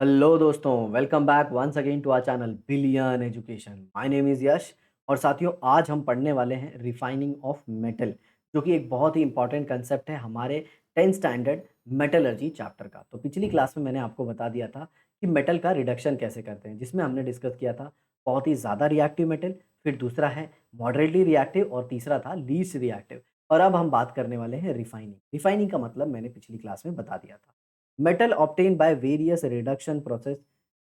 Hello दोस्तों, welcome back once again to our channel billion education. My name is Yash और साथियों आज हम पढ़ने वाले हैं रिफाइनिंग ऑफ मेटल, जो कि एक बहुत ही इंपॉर्टेंट कंसेप्ट है हमारे 10th स्टैंडर्ड मेटलर्जी चैप्टर का। तो पिछली क्लास में मैंने आपको बता दिया था कि मेटल का रिडक्शन कैसे करते हैं, जिसमें हमने डिस्कस किया था बहुत ही ज़्यादा रिएक्टिव मेटल, फिर दूसरा है मॉडरेटली रिएक्टिव और तीसरा था लीस्ट रिएक्टिव। और अब हम बात करने वाले हैं रिफाइनिंग। रिफाइनिंग का मतलब मैंने पिछली क्लास में बता दिया था। Metal obtained by various reduction process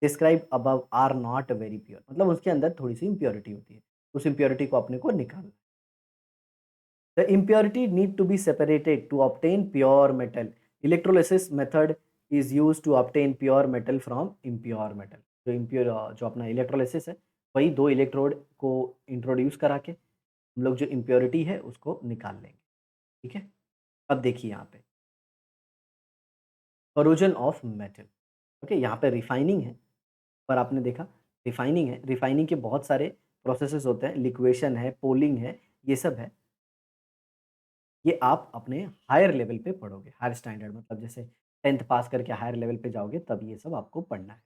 describe above are not very pure, मतलब उसके अंदर थोड़ी सी इम्प्योरिटी होती है। उस इम्प्योरिटी को अपने को निकालना है। The impurity need to be separated to obtain pure metal. Electrolysis method is use to obtain pure metal from impure metal. जो इम्प्योर जो अपना इलेक्ट्रोलिसिस है, वही दो इलेक्ट्रोड को इंट्रोड्यूस करा के हम लोग जो इम्प्योरिटी है उसको निकाल लेंगे। ठीक है। अब देखिए यहाँ पे कोरोजन ऑफ मेटल। ओके, यहाँ पे रिफाइनिंग है। पर आपने देखा रिफाइनिंग है, रिफाइनिंग के बहुत सारे प्रोसेसेस होते हैं, लिक्वेशन है, पोलिंग है, ये सब है। ये आप अपने हायर लेवल पे पढ़ोगे, हायर स्टैंडर्ड मतलब जैसे 10th पास करके हायर लेवल पे जाओगे तब ये सब आपको पढ़ना है।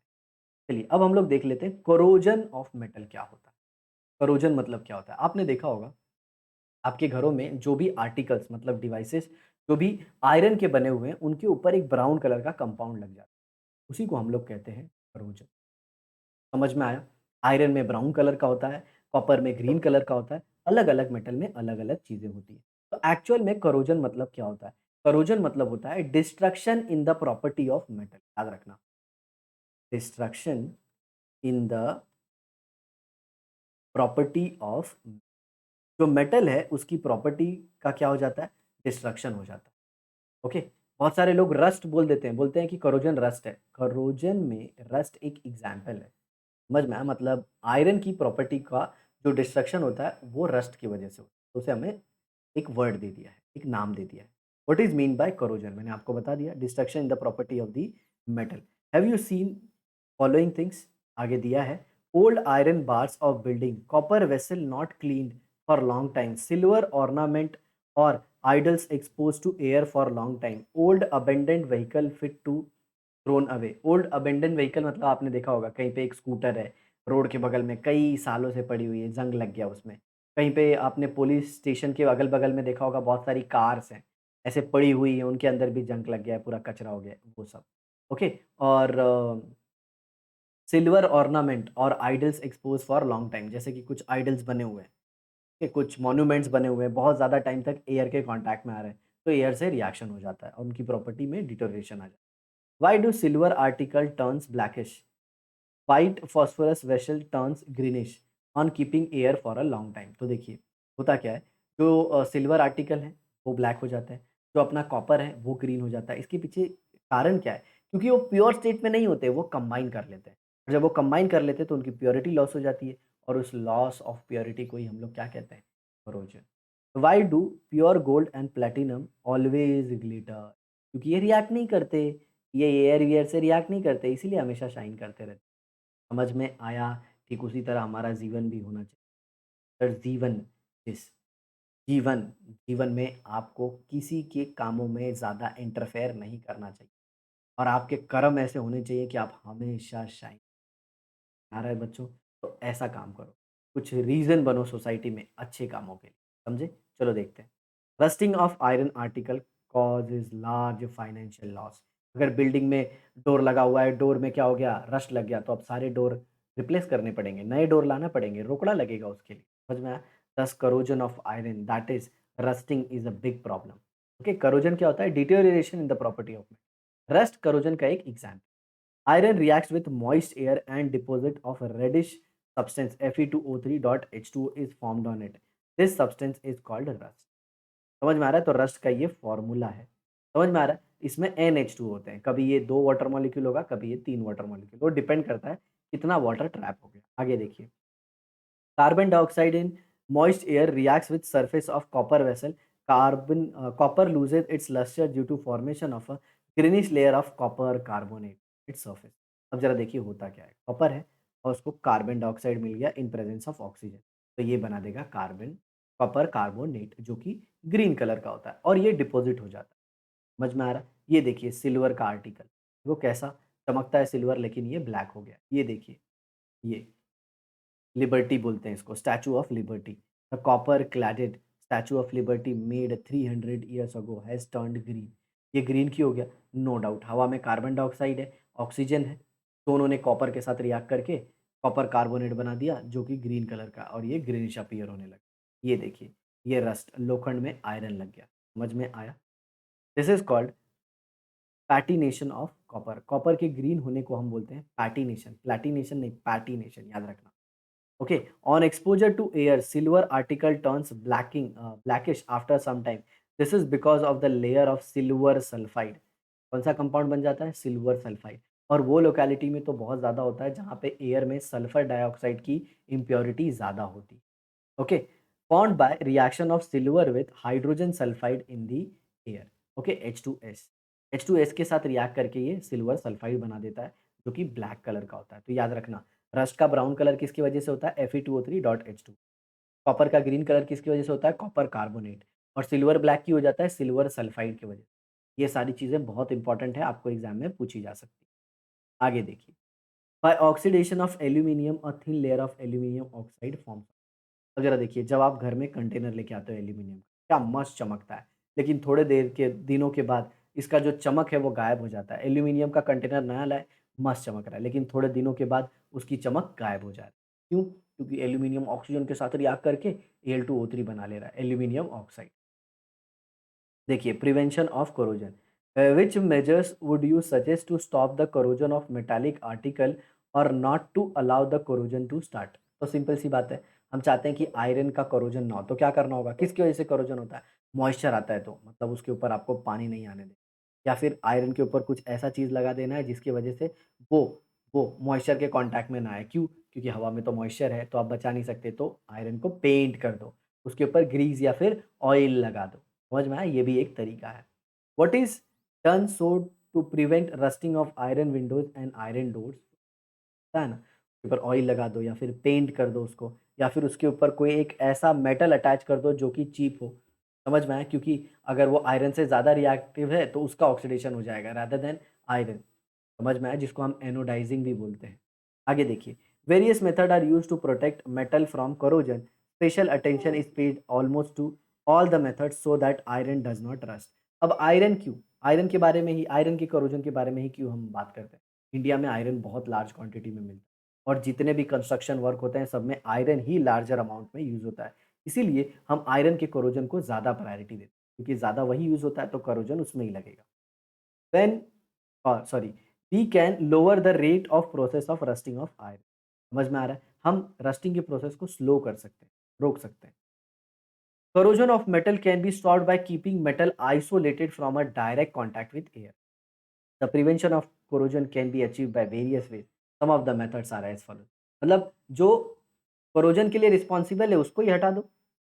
चलिए अब हम लोग देख लेते हैं कोरोजन ऑफ मेटल क्या होता है। कोरोजन मतलब क्या होता है? आपने देखा होगा आपके घरों में जो भी आर्टिकल्स मतलब डिवाइसेस जो भी आयरन के बने हुए हैं, उनके ऊपर एक ब्राउन कलर का कंपाउंड लग जाता है। उसी को हम लोग कहते हैं कोरोजन। समझ में आया? आयरन में ब्राउन कलर का होता है, कॉपर में ग्रीन कलर का होता है, अलग-अलग मेटल में अलग-अलग चीज़ें होती हैं। तो एक्चुअल में कोरोजन मतलब क्या होता है? कोरोजन मतलब होता है destruction in the property of metal. याद रखना, destruction in the property of जो मेटल है उसकी प्रॉपर्टी का क्या हो जाता है? डिस्ट्रक्शन हो जाता है। ओके? बहुत सारे लोग रस्ट बोल देते हैं, बोलते हैं कि कोरोजन रस्ट है। कोरोजन में रस्ट एक एग्ज़ाम्पल है। समझ में आया? मतलब आयरन की प्रॉपर्टी का जो डिस्ट्रक्शन होता है वो रस्ट की वजह से होता है। तो उसे हमें एक वर्ड दे दिया है, एक नाम दे दिया है। What is mean by corrosion? मैंने आपको बता दिया, destruction in the property of the metal. Have you seen following things? आगे दिया है old iron bars of building, copper vessel not cleaned for long time, silver ornament और idols expose to air for long time, old abundant vehicle fit to thrown away. Old abandon vehicle मतलब आपने देखा होगा कहीं पे एक scooter है, road के बगल में कई सालों से पड़ी हुई है, जंग लग गया उसमें। कहीं पे आपने पुलिस स्टेशन के अगल-बगल में देखा होगा बहुत सारी कार्स हैं, ऐसे पड़ी हुई हैं, उनके अंदर भी जंग लग गया है, पूरा कचरा हो गया है, वो सब। ओके। और सिल्वर ऑर्नामेंट और idols expose for long time, जैसे कि कुछ आइडल्स बने हुए हैं, के कुछ मॉन्यूमेंट्स बने हुए हैं, बहुत ज़्यादा टाइम तक एयर के कॉन्टैक्ट में आ रहे हैं, तो एयर से रिएक्शन हो जाता है और उनकी प्रॉपर्टी में डिटोरेशन आ जाता है। Why do silver article turns blackish? White phosphorus vessel turns greenish on keeping air for a long time। तो देखिए होता क्या है, जो सिल्वर आर्टिकल है वो ब्लैक हो जाता है, जो अपना कॉपर है वो ग्रीन हो जाता है। इसके पीछे कारण क्या है? क्योंकि वो प्योर स्टेट में नहीं होते, वो कंबाइन कर लेते हैं। और जब वो कंबाइन कर लेते हैं तो उनकी प्योरिटी लॉस हो जाती है और उस लॉस ऑफ प्योरिटी को ही हम लोग क्या कहते हैं? Corrosion. Why do pure gold and platinum always glitter? क्योंकि ये रिएक्ट नहीं करते, ये एयर वियर से रिएक्ट नहीं करते, इसीलिए हमेशा शाइन करते रहते। समझ में आया? ठीक उसी तरह हमारा जीवन भी होना चाहिए। सर जीवन, जिस जीवन जीवन में आपको किसी के कामों में ज़्यादा इंटरफेयर नहीं करना चाहिए और आपके कर्म ऐसे होने चाहिए कि आप हमेशा शाइन। आ रहा है बच्चों? तो ऐसा काम करो, कुछ रीज़न बनो सोसाइटी में अच्छे कामों के लिए। समझे? चलो देखते हैं। Rusting of iron article causes large financial loss. अगर बिल्डिंग में डोर लगा हुआ है, डोर में क्या हो गया? रस्ट लग गया, तो अब सारे डोर रिप्लेस करने पड़ेंगे, नए डोर लाना पड़ेंगे, रोकड़ा लगेगा उसके लिए। समझ में आया? दस corrosion of iron that is rusting is a big problem. Okay, corrosion क्या होता है? Deterioration in the property of rust corrosion का एक example. Iron reacts with moist air and deposit of a reddish substance Fe2O3.H2O is formed on it. This substance is called rust। समझ में आ रहा है? तो रस्ट का ये फॉर्मूला है। समझ में आ रहा है? इसमें NH2 होते हैं, कभी ये 2 वाटर मॉलिक्यूल होगा, कभी ये 3 वाटर मॉलिक्यूल। वो डिपेंड करता है कितना वाटर ट्रैप हो गया। आगे देखिए, carbon dioxide in moist air reacts with surface of copper vessel। copper loses its luster due to formation of a greenish layer of copper carbonate its surface। अब जरा देखिए होता क्या है, कॉपर है और उसको कार्बन डाइऑक्साइड मिल गया इन प्रेजेंस ऑफ ऑक्सीजन, तो ये बना देगा कार्बन कॉपर कार्बोनेट जो कि ग्रीन कलर का होता है और ये डिपॉजिट हो जाता है। समझ में आ रहा है? ये देखिए सिल्वर का आर्टिकल, वो कैसा? चमकता है सिल्वर लेकिन ये ब्लैक हो गया। ये देखिए, ये लिबर्टी बोलते हैं इसको, statue of liberty. The copper cladded statue of liberty made 300 years ago has turned green. ये ग्रीन क्यों हो गया? नो डाउट, हवा में कार्बन डाइऑक्साइड है, ऑक्सीजन है, दोनों ने कॉपर के साथ रिएक्ट करके कॉपर कार्बोनेट बना दिया जो कि ग्रीन कलर का, और ये ग्रीनिश अपीयर होने लगा। ये देखिए, ये रस्ट लोखंड में आयरन लग गया। समझ में आया? This is called patination of copper. Copper के ग्रीन होने को हम बोलते हैं पैटिनेशन, प्लैटिनेशन नहीं, पैटिनेशन, याद रखना। Okay, on exposure to air, silver article turns blackish after some time. This is because of the layer of silver sulfide. कौन सा कंपाउंड बन जाता है? Silver sulphide. और वो लोकेलिटी में तो बहुत ज़्यादा होता है जहाँ पे एयर में सल्फर डाइऑक्साइड की इम्प्योरिटी ज़्यादा होती। Okay, formed by reaction of silver with hydrogen sulphide in the air. Okay, H2S, H2S के साथ रिएक्ट करके ये सिल्वर सल्फाइड बना देता है जो कि ब्लैक कलर का होता है। तो याद रखना, रस्ट का ब्राउन कलर किसकी वजह से होता है? Fe2O3.H2। कॉपर का ग्रीन कलर किसकी वजह से होता है? Copper carbonate. और सिल्वर ब्लैक की हो जाता है सिल्वर सल्फाइड की वजह से। ये सारी चीज़ें बहुत इंपॉर्टेंट है, आपको एग्जाम में पूछी जा सकती है। आगे देखिए, by oxidation of aluminium a thin layer of aluminium oxide forms. वगैरह देखिए, जब आप घर में कंटेनर लेके आते हो एल्यूमिनियम का, क्या मस्त चमकता है, लेकिन थोड़े देर के दिनों के बाद इसका जो चमक है वो गायब हो जाता है। एल्यूमिनियम का कंटेनर नया लाए, मस्त चमक रहा है, लेकिन थोड़े दिनों के बाद उसकी चमक गायब हो जाती है। क्यों? क्योंकि एल्यूमिनियम ऑक्सीजन के साथ रिएक्ट करके Al2O3 बना ले रहा है, एल्यूमिनियम ऑक्साइड। देखिए, prevention of corrosion, which measures would you suggest to stop the corrosion of metallic article और not to allow the corrosion to start? तो सिंपल सी बात है, हम चाहते हैं कि आयरन का कोरोजन ना हो, तो क्या करना होगा? किसकी वजह से कोरोजन होता है? मॉइस्चर आता है, तो मतलब उसके ऊपर आपको पानी नहीं आने देना, या फिर आयरन के ऊपर कुछ ऐसा चीज़ लगा देना है जिसकी वजह से वो वो मॉइस्चर के कांटेक्ट में ना आए। क्यों? क्योंकि हवा में तो मॉइस्चर है, तो आप बचा नहीं सकते, तो आयरन को पेंट कर दो, उसके ऊपर ग्रीस या फिर ऑयल लगा दो। समझ में आया? ये भी एक तरीका है। What is done so to prevent rusting of iron windows and iron doors? होता है ना, उसके ऊपर ऑयल लगा दो या फिर पेंट कर दो उसको, या फिर उसके ऊपर कोई एक ऐसा मेटल अटैच कर दो जो कि चीप हो। समझ में आया? क्योंकि अगर वो आयरन से ज़्यादा रिएक्टिव है तो उसका ऑक्सीडेशन हो जाएगा रादर देन आयरन। समझ में आया? जिसको हम एनोडाइजिंग भी बोलते हैं। आगे देखिए, various method are used to protect metal from corrosion. Special attention is paid almost to all the methods so that iron does not rust. अब आयरन क्यों? आयरन के बारे में ही, आयरन के कोरोजन के बारे में ही क्यों हम बात करते हैं? इंडिया में आयरन बहुत लार्ज क्वांटिटी में मिलता है, और जितने भी कंस्ट्रक्शन वर्क होते हैं सब में आयरन ही लार्जर अमाउंट में यूज़ होता है। इसीलिए हम आयरन के कोरोजन को ज़्यादा प्रायोरिटी देते हैं, क्योंकि ज़्यादा वही यूज़ होता है तो कोरोजन उसमें ही लगेगा। When sorry, we can lower the rate of process of rusting of iron. समझ में आ रहा है? हम रस्टिंग के प्रोसेस को स्लो कर सकते हैं, रोक सकते हैं। Corrosion of metal can be stopped by keeping metal isolated from a direct contact with air. The prevention of corrosion can be achieved by various ways. Some of the methods are as follows. मतलब जो corrosion के लिए responsible है उसको ही हटा दो।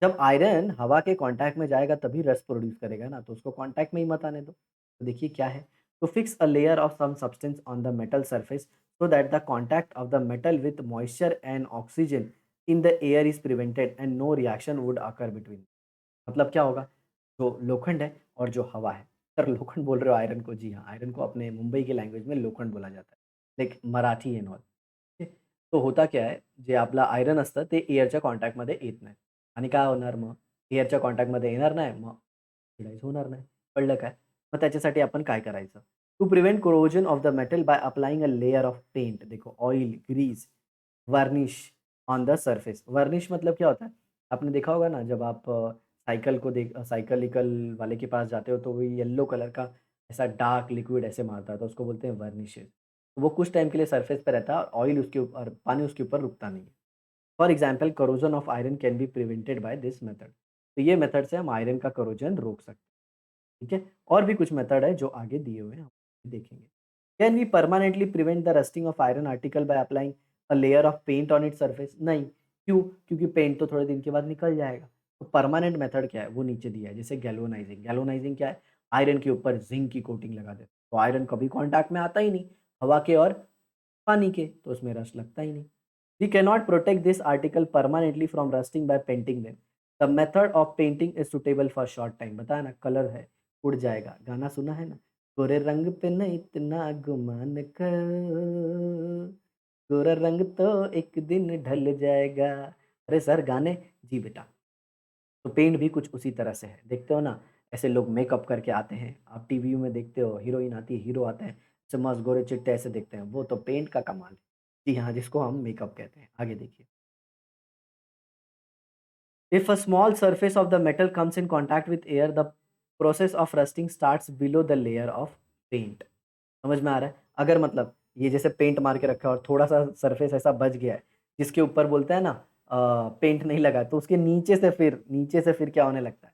जब iron हवा के कांटेक्ट में जाएगा तभी रस्ट प्रोड्यूस करेगा ना, तो उसको कांटेक्ट में ही मत आने दो। तो देखिए क्या है, तो fix a layer of some substance on the metal surface so that the contact of the metal with moisture and oxygen in the air is prevented and no reaction would occur between. मतलब क्या होगा? जो लोखंड है और जो हवा है, सर लोखंड बोल रहे हो आयरन को? जी हाँ, आयरन को अपने मुंबई की लँग्वेज में लोखंड बोला जाता है, like Marathi and all. Okay. तो होता काय आहे, जे आपलं आयरन असतं ते एअरच्या कॉन्टॅक्टमध्ये येत नाही आणि काय होणार मग? एअरच्या कॉन्टॅक्टमध्ये येणार नाही, मग ऑक्सिडाइज होणार नाही. कळलं काय? मग त्याच्यासाठी आपण काय करायचं? To prevent corrosion of the metal by applying a layer of paint. देखो oil, grease, varnish on the surface. Varnish मतलब क्या होता है? आपने देखा होगा ना, जब आप साइकिल वाले के पास जाते हो तो वो येलो कलर का ऐसा डार्क लिक्विड ऐसे मारता है, तो उसको बोलते हैं वर्निशेस। वो कुछ टाइम के लिए सरफेस पे रहता है और ऑयल उसके ऊपर, पानी उसके ऊपर रुकता नहीं है। For example corrosion of iron can be prevented by this method. तो ये मेथड से हम आयरन का करोजन रोक सकते हैं। ठीक है, और भी कुछ मेथड है जो आगे दिए हुए हैं, हम देखेंगे। Can we permanently prevent the rusting of iron article by applying a layer of paint on its surface? नहीं। क्यों? क्योंकि पेंट तो थोड़े दिन के बाद निकल जाएगा। तो परमानेंट मेथड क्या है वो नीचे दिया है, जैसे गैल्वेनाइजिंग। गैल्वेनाइजिंग क्या है? आयरन के ऊपर जिंक की कोटिंग लगा देते हैं, तो आयरन कभी कांटेक्ट में आता ही नहीं हवा के और पानी के, तो उसमें रस्ट लगता ही नहीं। We cannot protect this article permanently from rusting by painting them. The method of painting is suitable for short time. बताया ना, कलर है, उड़ जाएगा, गाना सुना है ना, गोरे रंग पे न इतना गुमान कर, गोरा रंग तो एक दिन ढल जाएगा। अरे सर गाने जी बेटा। तो पेंट भी कुछ उसी तरह से है। देखते हो ना, ऐसे लोग मेकअप करके आते हैं। आप टीवी में देखते हो, हीरोइन आती है, हीरो आते हैं, ऐसे मस्त गोरे-चिट्टे ऐसे दिखते हैं। वो तो पेंट का कमाल है। जी हाँ, जिसको हम मेकअप कहते हैं। आगे देखिए। If a small surface of the metal comes in contact with air, the process of rusting starts below the layer of paint. समझ में आ रहा है? अगर मतलब ये जैसे पेंट मार के रखा है और थोड़ा-सा सरफेस ऐसा बच गया है, जिसके ऊपर बोलते हैं ना पेंट नहीं लगा, तो उसके नीचे से फिर क्या होने लगता है?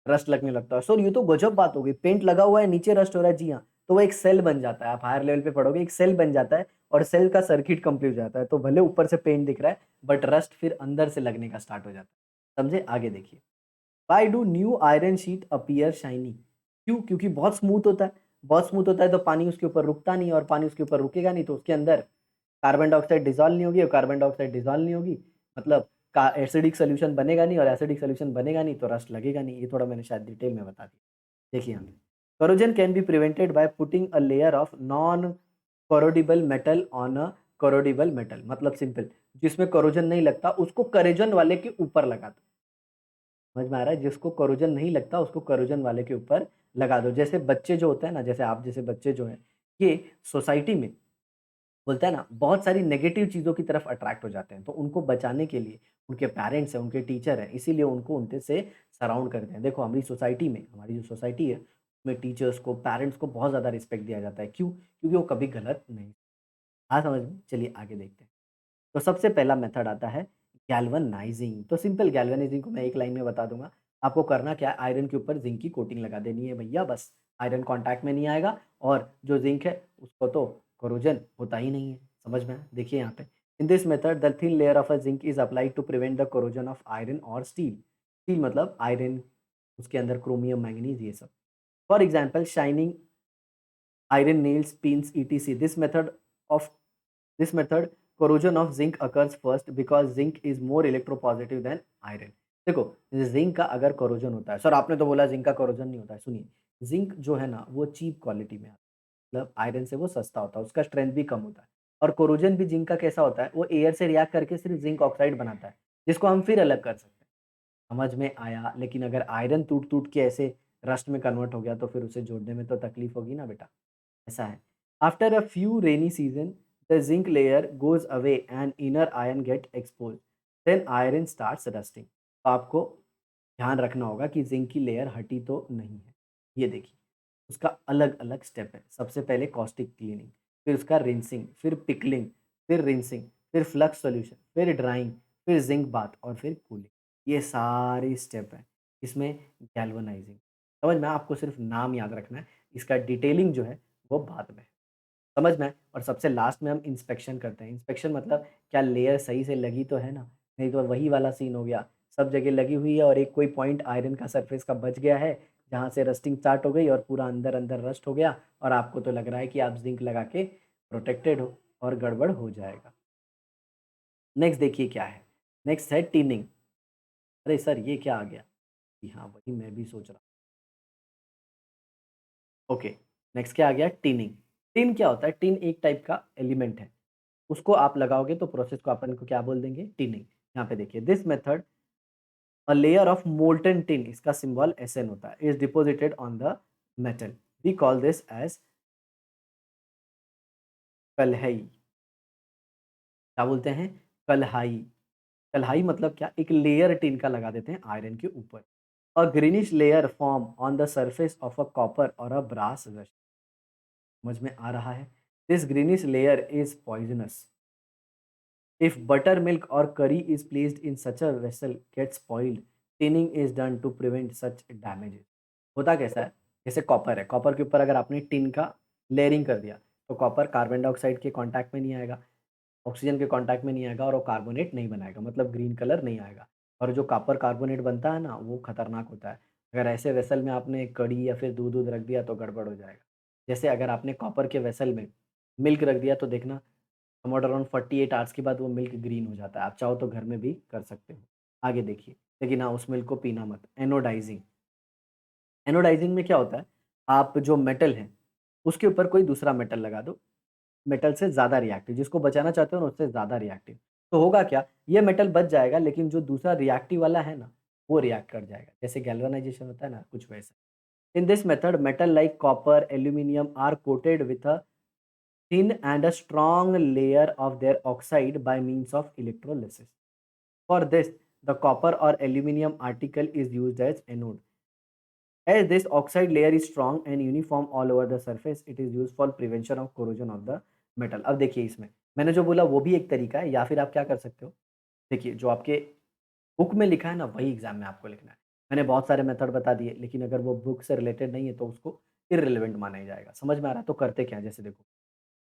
रस्ट लगने लगता है। सर ये तो गज़ब बात हो गई, पेंट लगा हुआ है, नीचे रस्ट हो रहा है। जी हाँ, तो वो एक सेल बन जाता है। आप हायर लेवल पे पढ़ोगे, एक सेल बन जाता है और सेल का सर्किट कंप्लीट हो जाता है। तो भले ऊपर से पेंट दिख रहा है, बट रस्ट फिर अंदर से लगने का स्टार्ट हो जाता है। समझे? आगे देखिए। Why do new iron sheet appear shiny? क्यों? क्योंकि बहुत स्मूथ होता है। बहुत स्मूथ होता है तो पानी उसके ऊपर रुकता नहीं और पानी उसके ऊपर रुकेगा नहीं तो उसके अंदर कार्बन डाइऑक्साइड डिसॉल्व नहीं होगी और कार्बन डाइऑक्साइड डिसॉल्व नहीं होगी, मतलब का एसिडिक सॉल्यूशन बनेगा नहीं और एसिडिक सॉल्यूशन बनेगा नहीं तो रस्ट लगेगा नहीं। ये थोड़ा मैंने शायद डिटेल में बता दिया। देखिए यहाँ पे, corrosion can be prevented by putting a layer of non corrodible metal on a corrodible metal। मतलब सिंपल, जिसमें corrosion नहीं लगता उसको corrosion वाले के ऊपर लगा दो। समझ में आ रहा है? जिसको कोरोजन नहीं लगता उसको कोरोजन वाले के ऊपर लगा दो। जैसे बच्चे जो होते हैं ना, जैसे आप जैसे बच्चे जो हैं, ये सोसाइटी में बोलते हैं ना बहुत सारी नेगेटिव चीज़ों की तरफ अट्रैक्ट हो जाते हैं। तो उनको बचाने के लिए उनके पेरेंट्स हैं, उनके टीचर हैं, इसीलिए उनको उनके से सराउंड करते हैं। देखो हमारी जो सोसाइटी है, उसमें टीचर्स को, पेरेंट्स को बहुत ज़्यादा रिस्पेक्ट दिया जाता है। क्यों? क्योंकि वो कभी गलत नहीं। हाँ, समझ में? चलिए आगे देखते हैं। तो सबसे पहला मेथड आता है गैल्वेनाइजिंग। तो सिंपल गैल्वेनाइजिंग को मैं एक लाइन में बता दूँगा। आपको करना क्या है, आयरन के ऊपर ज़िंक की कोटिंग लगा देनी है भैया बस। आयरन कॉन्टैक्ट में नहीं आएगा और जो ज़िंक है उसको तो कोरोजन होता ही नहीं है। समझ में आया? देखिए यहाँ पे। In this method the thin layer of a zinc is applied to prevent the corrosion of iron और स्टील। स्टील मतलब आयरन, उसके अंदर क्रोमियम, मैंगनीज़ ये सब। For example shining iron nails, pins, etc. Of this method, corrosion of zinc occurs first because zinc is more electropositive than iron। देखो, zinc का अगर corrosion होता है, सर आपने तो बोला जिंक का कोरोजन नहीं होता है, सुनिए, जिंक जो है ना वो चीप क्वालिटी में आता है, मतलब आयरन से वो सस्ता होता है, उसका स्ट्रेंथ भी कम होता है। और कोरोजन भी जिंक का कैसा होता है, वो एयर से रिएक्ट करके सिर्फ जिंक ऑक्साइड बनाता है, जिसको हम फिर अलग कर सकते हैं। समझ में आया? लेकिन अगर आयरन टूट टूट के ऐसे रस्ट में कन्वर्ट हो गया तो फिर उसे जोड़ने में तो तकलीफ होगी ना बेटा। ऐसा है। After a few rainy season the zinc layer goes away and inner iron get expose, then iron starts rusting. तो आपको ध्यान रखना होगा कि जिंक की लेयर हटी तो नहीं है। ये देखिए, उसका अलग अलग स्टेप है। सबसे पहले कॉस्टिक क्लीनिंग, फिर उसका रिंसिंग, फिर पिकलिंग, फिर रिंसिंग, फिर फ्लक्स सॉल्यूशन, फिर ड्राइंग, फिर जिंक बाथ और फिर कूलिंग। ये सारी स्टेप है इसमें गैल्वेनाइजिंग। समझ में आया? आपको सिर्फ नाम याद रखना है, इसका डिटेलिंग जो है वो बाद में है। समझ में आया? और सबसे लास्ट में हम इंस्पेक्शन करते हैं। इंस्पेक्शन मतलब क्या लेयर सही से लगी तो है ना? नहीं तो वही वाला सीन हो गया, सब जगह लगी हुई है और एक कोई पॉइंट आयरन का सरफेस का बच गया है, जहाँ से रस्टिंग स्टार्ट हो गई और पूरा अंदर-अंदर रस्ट हो गया और आपको तो लग रहा है कि आप ज़िंक लगा के प्रोटेक्टेड हो और गड़बड़ हो जाएगा। नेक्स्ट देखिए क्या है? नेक्स्ट है टिनिंग। अरे सर ये क्या आ गया? जी हाँ, वही मैं भी सोच रहा। ओके, नेक्स्ट क्या आ गया? टिनिंग। टिन क्या होता है? टिन एक टाइप का एलिमेंट है। उसको आप लगाओगे तो प्रोसेस को अपन को क्या बोल देंगे? टिनिंग। यहाँ पे देखिए, this method a layer of molten tin, इसका सिंबल एसएन होता है, is deposited on the metal. We call this as कलहई। क्या बोलते हैं? कलहाई। कलहाई मतलब क्या? एक लेयर टिन का लगा देते हैं आयरन के ऊपर। A greenish layer form on the surface of a copper और अ ब्रास वेसल। समझ में आ रहा है? This greenish layer is poisonous. If buttermilk or curry is placed in such a vessel gets spoiled, tinning is done to prevent such damages। होता कैसा है? जैसे कॉपर है, कॉपर के ऊपर अगर आपने टिन का लेयरिंग कर दिया, तो कॉपर कार्बन डाइऑक्साइड के कॉन्टैक्ट में नहीं आएगा, ऑक्सीजन के कॉन्टैक्ट में नहीं आएगा और वो कार्बोनेट नहीं बनाएगा, मतलब ग्रीन कलर नहीं आएगा। और जो कॉपर कार्बोनेट बनता है ना, वो खतरनाक होता है। अगर ऐसे वेसल में आपने कड़ी या फिर दूध-वूध रख दिया तो गड़बड़ हो जाएगा। जैसे अगर आपने कॉपर के वेसल में मिल्क रख दिया तो देखना समewhat अराउंड 48 आवर्स के बाद वो मिल्क ग्रीन हो जाता है। आप चाहो तो घर में भी कर सकते हो। आगे देखिए, लेकिन हाँ, उस मिल्क को पीना मत। एनोडाइज़िंग। एनोडाइज़िंग में क्या होता है? आप जो मेटल है, उसके ऊपर कोई दूसरा मेटल लगा दो, मेटल से ज़्यादा रिएक्टिव, जिसको बचाना चाहते हो ना उससे ज़्यादा रिएक्टिव। तो होगा क्या, ये मेटल बच जाएगा लेकिन जो दूसरा रिएक्टिव वाला है ना, वो रिएक्ट कर जाएगा। जैसे गैल्वेनाइज़ेशन होता है ना, कुछ वैसा। In this method metal like copper, aluminium are coated with a thin and a strong layer of their oxide by means of electrolysis. For this, the copper or aluminum article is used as anode. As this oxide layer is strong and uniform all over the surface, it is used for prevention of corrosion of the metal. अब देखिए इसमें मैंने जो बोला वो भी एक तरीका है, या फिर आप क्या कर सकते हो, देखिए जो आपके बुक में लिखा है ना वही एग्जाम में आपको लिखना है। मैंने बहुत सारे मेथड बता दिए लेकिन अगर वो बुक से रिलेटेड नहीं है तो उसको इररिलेवेंट माना ही जाएगा। समझ में आ रहा है? तो करते क्या है, जैसे देखो,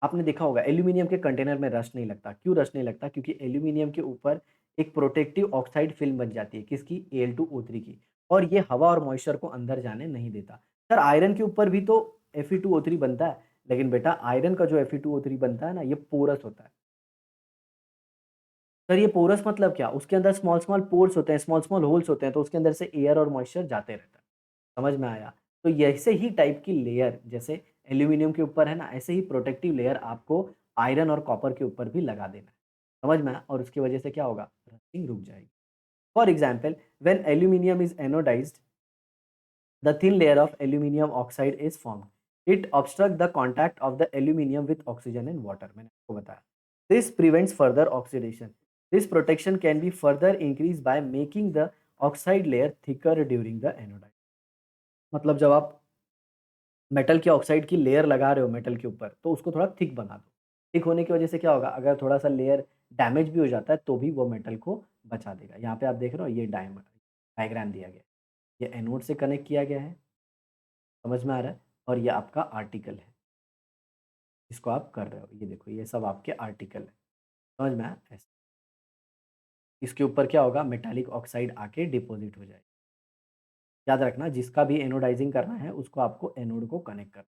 आपने देखा होगा एल्यूमीनियम के कंटेनर में रस्ट नहीं लगता। क्यों रस्ट नहीं लगता? क्योंकि एल्यूमीनियम के ऊपर एक प्रोटेक्टिव ऑक्साइड फिल्म बन जाती है, किसकी? Al2O3 की, और ये हवा और मॉइस्चर को अंदर जाने नहीं देता। सर आयरन के ऊपर भी तो Fe2O3 बनता है, लेकिन बेटा आयरन का जो Fe2O3 बनता है ना, ये पोरस होता है। सर ये पोरस मतलब क्या? उसके अंदर स्मॉल स्मॉल पोर्स होते हैं, स्मॉल स्मॉल होल्स होते हैं, तो उसके अंदर से एयर और मॉइस्चर जाते रहता है। समझ में आया? तो ऐसे ही टाइप की लेयर जैसे एल्यूमीनियम के ऊपर है ना, ऐसे ही प्रोटेक्टिव लेयर आपको आयरन और कॉपर के ऊपर भी लगा देना है। समझ में आया? और उसकी वजह से क्या होगा? रस्टिंग रुक जाएगी। For example, when aluminium is anodised, the thin layer of aluminum oxide is formed. It obstructs the contact of the aluminum with oxygen and water. मैंने आपको बताया। This prevents further oxidation. This protection can be further increased by making the oxide layer thicker during the anodization. मतलब जब आप metal के oxide की layer लगा रहे हो मेटल के ऊपर, तो उसको थोड़ा थिक बना दो। थिक होने की वजह से क्या होगा, अगर थोड़ा-सा लेयर डैमेज भी हो जाता है, तो भी वो मेटल को बचा देगा। यहाँ पे आप देख रहे हो ये डायग्राम दिया गया है। ये एनोड से कनेक्ट किया गया है, समझ में आ रहा है? और ये आपका आर्टिकल है, जिसको आप कर रहे हो। ये देखो ये सब आपके आर्टिकल है, समझ में आया? ऐसे। इसके ऊपर क्या होगा, मेटालिक ऑक्साइड आके डिपॉज़िट हो जाएगा। याद रखना जिसका भी एनोडाइज़िंग करना है, उसको आपको एनोड को कनेक्ट करना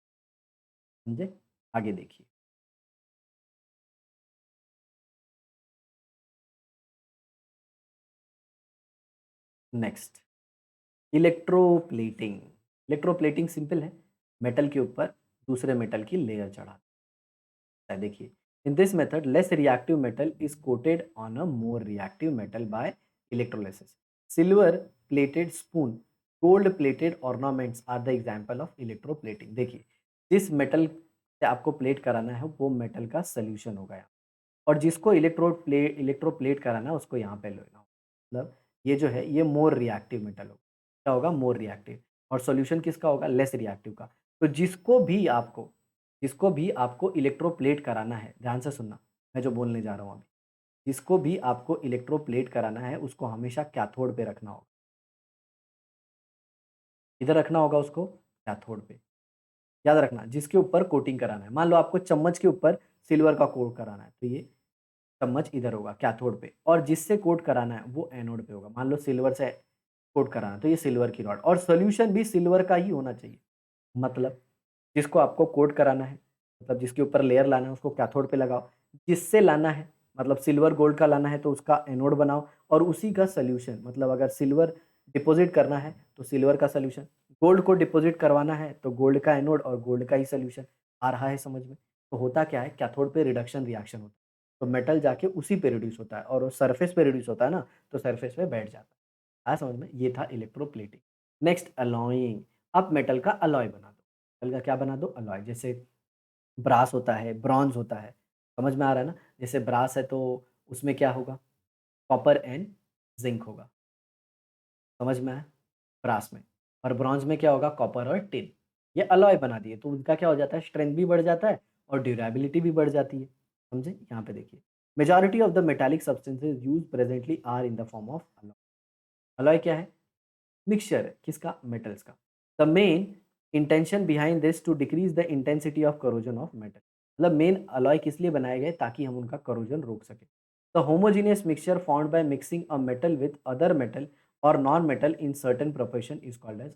है, समझे? आगे देखिए। Next, electroplating. इलेक्ट्रोप्लेटिंग सिंपल है, मेटल के ऊपर दूसरे मेटल की लेयर चढ़ाना है। देखिए, in this method less reactive metal is coated on a more reactive metal by electrolysis. Silver plated spoon, gold plated ornaments are the example of electroplating. देखिए, जिस मेटल से आपको प्लेट कराना है वो मेटल का सोल्यूशन होगा यहाँ, और जिसको इलेक्ट्रोप्लेट कराना है उसको यहाँ पे लेना होगा। मतलब ये जो है ये मोर रिएक्टिव मेटल होगा। क्या होगा? More reactive. और सॉल्यूशन किसका होगा? लेस रिएक्टिव का। तो जिसको भी आपको इलेक्ट्रोप्लेट कराना है, ध्यान से सुनना, मैं जो बोलने जा रहा हूँ अभी। जिसको भी आपको इलेक्ट्रोप्लेट कराना है उसको हमेशा कैथोड पे रखना होगा। इधर रखना होगा उसको, कैथोड पे। याद रखना जिसके ऊपर कोटिंग कराना है। मान लो आपको चम्मच के ऊपर सिल्वर का कोट कराना है, तो ये चम्मच इधर होगा कैथोड पे, और जिससे कोट कराना है वो एनोड पे होगा। मान लो सिल्वर से कोट कराना है तो ये सिल्वर की रॉड, और सॉल्यूशन भी सिल्वर का ही होना चाहिए। मतलब जिसको आपको कोट कराना है, मतलब जिसके ऊपर लेयर लाना है उसको कैथोड पे लगाओ। जिससे लाना है, मतलब सिल्वर गोल्ड का लाना है तो उसका एनोड बनाओ, और उसी का सॉल्यूशन, मतलब अगर सिल्वर डिपॉजिट करना है तो सिल्वर का सॉल्यूशन, गोल्ड को डिपॉजिट करवाना है तो गोल्ड का एनोड और गोल्ड का ही सॉल्यूशन। आ रहा है समझ में? तो होता क्या है, कैथोड पे रिडक्शन रिएक्शन होता है, तो मेटल जाके उसी पे रिड्यूस होता है, और वो सरफेस पे रिड्यूस होता है ना, तो सरफेस पे बैठ जाता है। आया समझ में? ये था इलेक्ट्रोप्लेटिंग। Next, alloying. अब मेटल का अलॉय बना दो। मेटल का क्या बना दो? अलॉय। जैसे ब्रास होता है, ब्रॉन्ज़ होता है, समझ में आ रहा है ना? जैसे ब्रास है तो उसमें क्या होगा? कॉपर एंड ज़िंक होगा, समझ में आया? ब्रास में। और ब्रॉन्ज़ में क्या होगा? कॉपर और टिन। ये अलॉय बना दिए तो उनका क्या हो जाता है? स्ट्रेंथ भी बढ़ जाता है और ड्यूरेबिलिटी भी बढ़ जाती है। समझे? यहाँ पे देखिए, majority of the metallic substances used presently are in the form of alloy. Alloy क्या है? मिक्सचर है, किसका? मेटल्स का। The main intention behind this to decrease the intensity of corrosion of metal. मतलब मेन अलॉय किस लिए बनाए गए? ताकि हम उनका करोजन रोक सके। The homogeneous mixture found by mixing a metal with other metal और non metal in certain proportion is called as.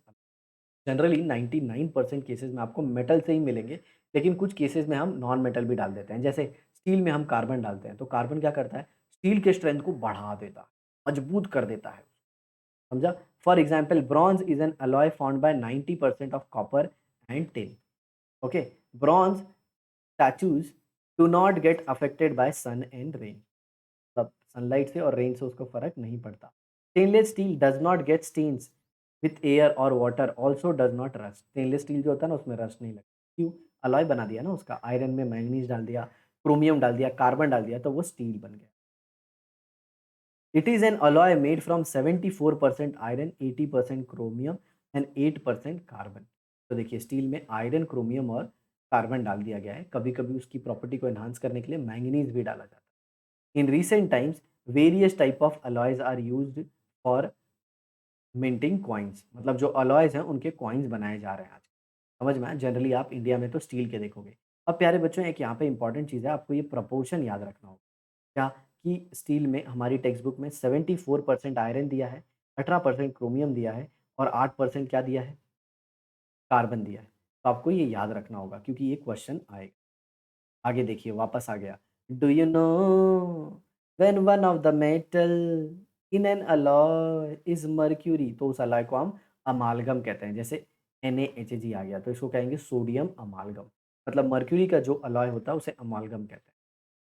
Generally 99% cases में आपको मेटल से ही मिलेंगे, लेकिन कुछ केसेस में हम नॉन मेटल भी डाल देते हैं। जैसे स्टील में हम कार्बन डालते हैं, तो कार्बन क्या करता है? स्टील के स्ट्रेंथ को बढ़ा देता है, मजबूत कर देता है। समझा? For example, bronze is an alloy found by 90% of copper and tin. Okay, bronze statues do not get affected by sun and rain, मतलब सनलाइट से और रेन से उसको फर्क नहीं पड़ता। Stainless steel does not get stains with air और water, also does not rust. Stainless steel जो होता है ना उसमें रस्ट नहीं लगता, क्यों? अलॉय बना दिया ना उसका, आयरन में मैंगनीज डाल दिया, क्रोमियम डाल दिया, कार्बन डाल दिया, तो वो स्टील बन गया। It is an alloy made from 74% iron, 80% chromium and 8% carbon. तो देखिए स्टील में आयरन, क्रोमियम और कार्बन डाल दिया गया है। कभी कभी उसकी प्रॉपर्टी को एनहांस करने के लिए मैंगनीज भी डाला जाता है। इन recent times, various type of alloys are used for minting coins, मतलब जो alloys हैं उनके coins बनाए जा रहे हैं आज। समझ में आया? जनरली आप इंडिया में तो स्टील के देखोगे। अब प्यारे बच्चों एक यहाँ पे इंपॉर्टेंट चीज़ है, आपको ये प्रपोर्शन याद रखना होगा। क्या? कि स्टील में हमारी टेक्स्ट बुक में 74% आयरन दिया है, 18% क्रोमियम दिया है और 8% क्या दिया है? कार्बन दिया है। तो आपको ये याद रखना होगा क्योंकि ये क्वेश्चन आएगा। आगे देखिए वापस आ गया। Do you know when one of the metal in an alloy is mercury, तो उस अलॉय को हम अमालगम कहते हैं। जैसे NaHG आ गया तो इसको कहेंगे सोडियम अमालगम। मतलब मर्क्यूरी का जो अलॉय होता है उसे अमालगम कहते हैं।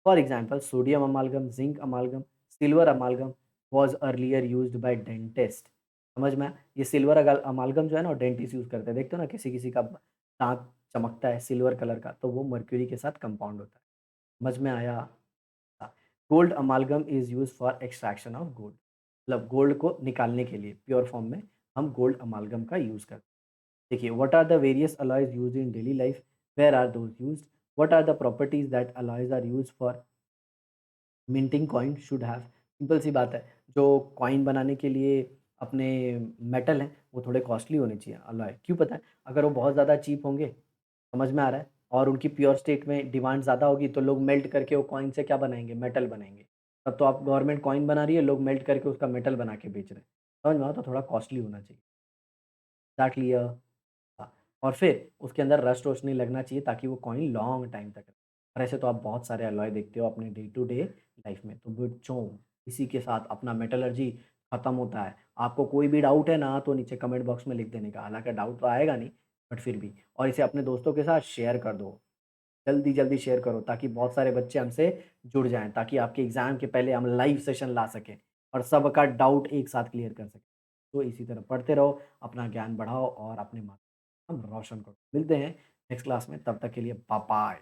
For example sodium अमालगम, zinc अमालगम, silver अमालगम was earlier used by dentist. समझ में आया? ये सिल्वर अमालगम जो है ना डेंटिस्ट यूज करते हैं। देखते हो ना किसी किसी का दांत चमकता है सिल्वर कलर का, तो वो मर्क्यूरी के साथ कंपाउंड होता है। समझ में आया? Gold अमालगम is use for extraction of gold, मतलब गोल्ड को निकालने के लिए प्योर फॉर्म में हम गोल्ड अमालगम का यूज करते हैं। देखिए what are the various alloys used in daily life, where are those used, what are the properties that alloys are used for minting coin should have. Simple सी बात है, जो कॉइन बनाने के लिए अपने मेटल हैं वो थोड़े कॉस्टली होने चाहिए अलॉय। क्यों पता है? अगर वो बहुत ज़्यादा चीप होंगे, समझ में आ रहा है, और उनकी प्योर स्टेट में डिमांड ज़्यादा होगी तो लोग मेल्ट करके वो कॉइन से क्या बनाएंगे? मेटल बनाएंगे। तब तो आप गवर्नमेंट कॉइन बना रही है, लोग मेल्ट करके उसका मेटल बना के बेच रहे हैं। समझ में आ? तो थोड़ा कॉस्टली होना चाहिए। एग्जैक्टली। हाँ, और फिर उसके अंदर रस्ट वस्ट नहीं लगना चाहिए ताकि वो कॉइन लॉन्ग टाइम तक रहे। और ऐसे तो आप बहुत सारे अलॉय देखते हो अपने डे टू डे लाइफ में। तो बच्चों इसी के साथ अपना मेटलर्जी खत्म होता है। आपको कोई भी डाउट है ना तो नीचे कमेंट बॉक्स में लिख देने का, हालांकि डाउट तो आएगा नहीं बट फिर भी। और इसे अपने दोस्तों के साथ शेयर कर दो, जल्दी जल्दी शेयर करो ताकि बहुत सारे बच्चे हमसे जुड़ जाएं, ताकि आपके एग्जाम के पहले हम लाइव सेशन ला सकें और सबका डाउट एक साथ क्लियर कर सकें। तो इसी तरह पढ़ते रहो, अपना ज्ञान बढ़ाओ और अपने हम रोशन करो। मिलते हैं नेक्स्ट क्लास में, तब तक के लिए बाय बाय।